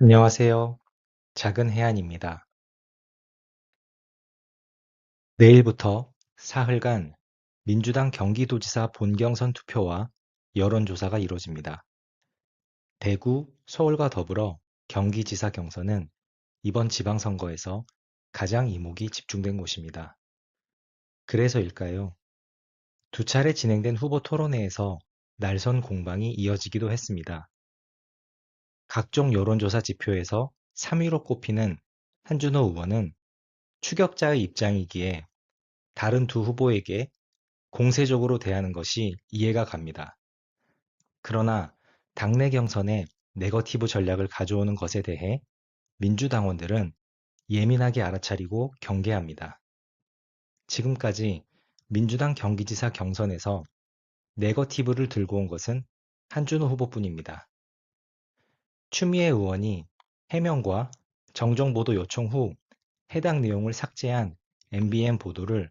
안녕하세요. 작은 해안입니다. 내일부터 사흘간 민주당 경기도지사 본경선 투표와 여론조사가 이뤄집니다. 대구, 서울과 더불어 경기지사 경선은 이번 지방선거에서 가장 이목이 집중된 곳입니다. 그래서일까요? 두 차례 진행된 후보 토론회에서 날선 공방이 이어지기도 했습니다. 각종 여론조사 지표에서 3위로 꼽히는 한준호 의원은 추격자의 입장이기에 다른 두 후보에게 공세적으로 대하는 것이 이해가 갑니다. 그러나 당내 경선에 네거티브 전략을 가져오는 것에 대해 민주당원들은 예민하게 알아차리고 경계합니다. 지금까지 민주당 경기지사 경선에서 네거티브를 들고 온 것은 한준호 후보뿐입니다. 추미애 의원이 해명과 정정보도 요청 후 해당 내용을 삭제한 MBN 보도를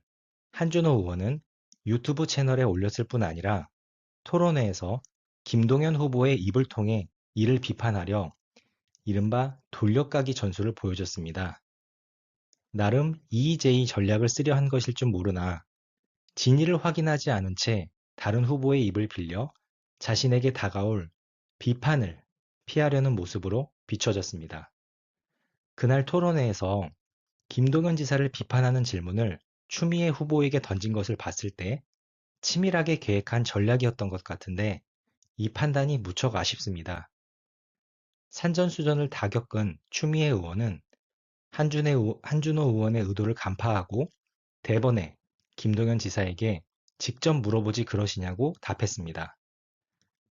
한준호 의원은 유튜브 채널에 올렸을 뿐 아니라 토론회에서 김동연 후보의 입을 통해 이를 비판하려 이른바 돌려까기 전술을 보여줬습니다. 나름 EJ 전략을 쓰려 한 것일 줄 모르나 진위를 확인하지 않은 채 다른 후보의 입을 빌려 자신에게 다가올 비판을 피하려는 모습으로 비춰졌습니다. 그날 토론회에서 김동연 지사를 비판하는 질문을 추미애 후보에게 던진 것을 봤을 때 치밀하게 계획한 전략이었던 것 같은데 이 판단이 무척 아쉽습니다. 산전수전을 다 겪은 추미애 의원은 한준호 의원의 의도를 간파하고 대번에 김동연 지사에게 직접 물어보지 그러시냐고 답했습니다.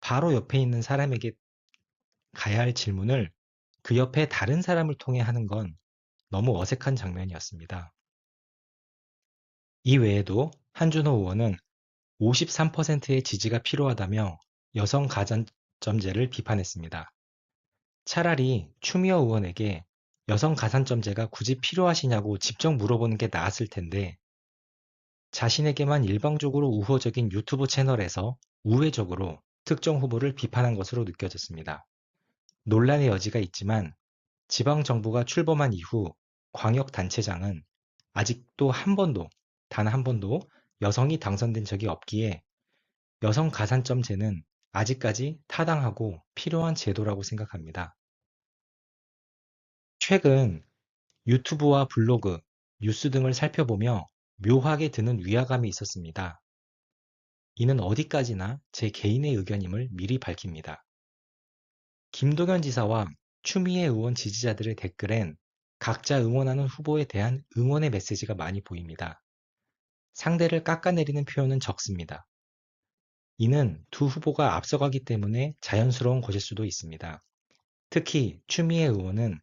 바로 옆에 있는 사람에게 가야 할 질문을 그 옆에 다른 사람을 통해 하는 건 너무 어색한 장면이었습니다. 이 외에도 한준호 의원은 53%의 지지가 필요하다며 여성 가산점제를 비판했습니다. 차라리 추미애 의원에게 여성 가산점제가 굳이 필요하시냐고 직접 물어보는 게 나았을 텐데 자신에게만 일방적으로 우호적인 유튜브 채널에서 우회적으로 특정 후보를 비판한 것으로 느껴졌습니다. 논란의 여지가 있지만 지방정부가 출범한 이후 광역단체장은 아직도 단 한 번도 여성이 당선된 적이 없기에 여성 가산점제는 아직까지 타당하고 필요한 제도라고 생각합니다. 최근 유튜브와 블로그, 뉴스 등을 살펴보며 묘하게 드는 위화감이 있었습니다. 이는 어디까지나 제 개인의 의견임을 미리 밝힙니다. 김동연 지사와 추미애 의원 지지자들의 댓글엔 각자 응원하는 후보에 대한 응원의 메시지가 많이 보입니다. 상대를 깎아내리는 표현은 적습니다. 이는 두 후보가 앞서가기 때문에 자연스러운 것일 수도 있습니다. 특히 추미애 의원은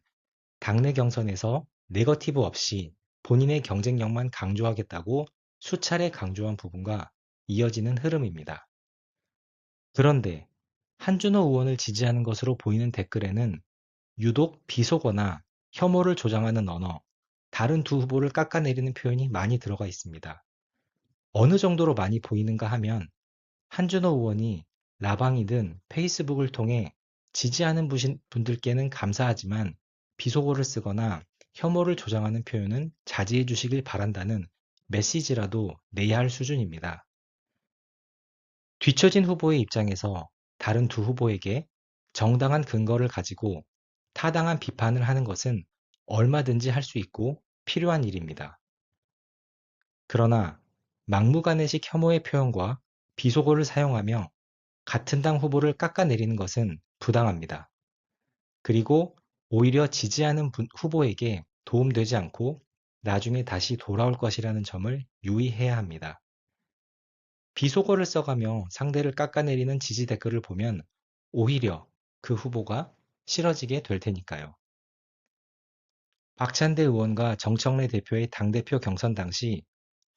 당내 경선에서 네거티브 없이 본인의 경쟁력만 강조하겠다고 수차례 강조한 부분과 이어지는 흐름입니다. 그런데 한준호 의원을 지지하는 것으로 보이는 댓글에는 유독 비속어나 혐오를 조장하는 언어, 다른 두 후보를 깎아내리는 표현이 많이 들어가 있습니다. 어느 정도로 많이 보이는가 하면 한준호 의원이 라방이든 페이스북을 통해 지지하는 분들께는 감사하지만 비속어를 쓰거나 혐오를 조장하는 표현은 자제해 주시길 바란다는 메시지라도 내야 할 수준입니다. 뒤처진 후보의 입장에서 다른 두 후보에게 정당한 근거를 가지고 타당한 비판을 하는 것은 얼마든지 할 수 있고 필요한 일입니다. 그러나 막무가내식 혐오의 표현과 비속어를 사용하며 같은 당 후보를 깎아내리는 것은 부당합니다. 그리고 오히려 지지하는 후보에게 도움되지 않고 나중에 다시 돌아올 것이라는 점을 유의해야 합니다. 비속어를 써가며 상대를 깎아내리는 지지 댓글을 보면 오히려 그 후보가 싫어지게 될 테니까요. 박찬대 의원과 정청래 대표의 당대표 경선 당시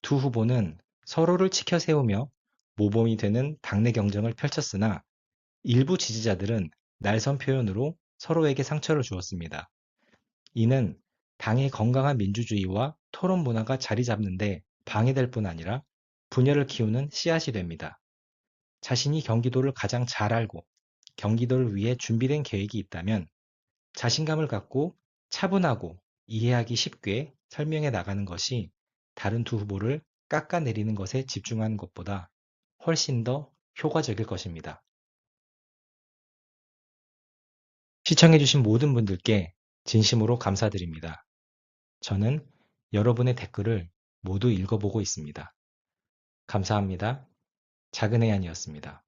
두 후보는 서로를 치켜 세우며 모범이 되는 당내 경쟁을 펼쳤으나 일부 지지자들은 날선 표현으로 서로에게 상처를 주었습니다. 이는 당의 건강한 민주주의와 토론 문화가 자리 잡는데 방해될 뿐 아니라 분열을 키우는 씨앗이 됩니다. 자신이 경기도를 가장 잘 알고 경기도를 위해 준비된 계획이 있다면 자신감을 갖고 차분하고 이해하기 쉽게 설명해 나가는 것이 다른 두 후보를 깎아내리는 것에 집중하는 것보다 훨씬 더 효과적일 것입니다. 시청해주신 모든 분들께 진심으로 감사드립니다. 저는 여러분의 댓글을 모두 읽어보고 있습니다. 감사합니다. 작은 해안이었습니다.